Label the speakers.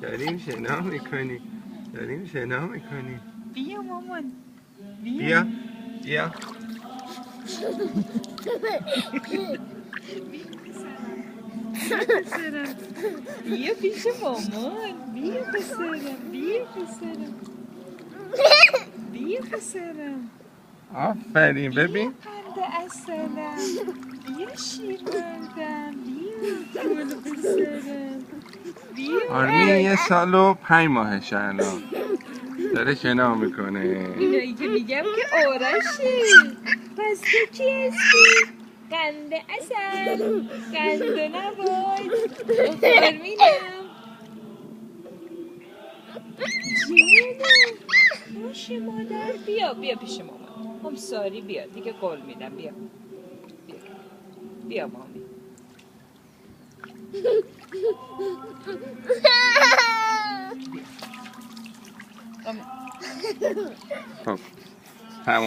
Speaker 1: داریم شنا میکنی.
Speaker 2: بیا مامان.
Speaker 1: بیا
Speaker 2: بیا پیش مامان. بیا پسرم.
Speaker 1: آفرین ببین.
Speaker 2: قند اصلم. بیا شیر مردم. بیا گل پسرم. بیا.
Speaker 1: آرمین 1 سال و 5 ماهشه الان. داره شنا میکنه.
Speaker 2: اینایی که میگم که آرشه. پس تو کی هستی؟ قند اصل. قند نباد. آرمینم. جونم. باشه مادر. بیا پیش مامان. هم ساری بیا دیگه قول میدم. بیا مامی.
Speaker 1: خب تموم.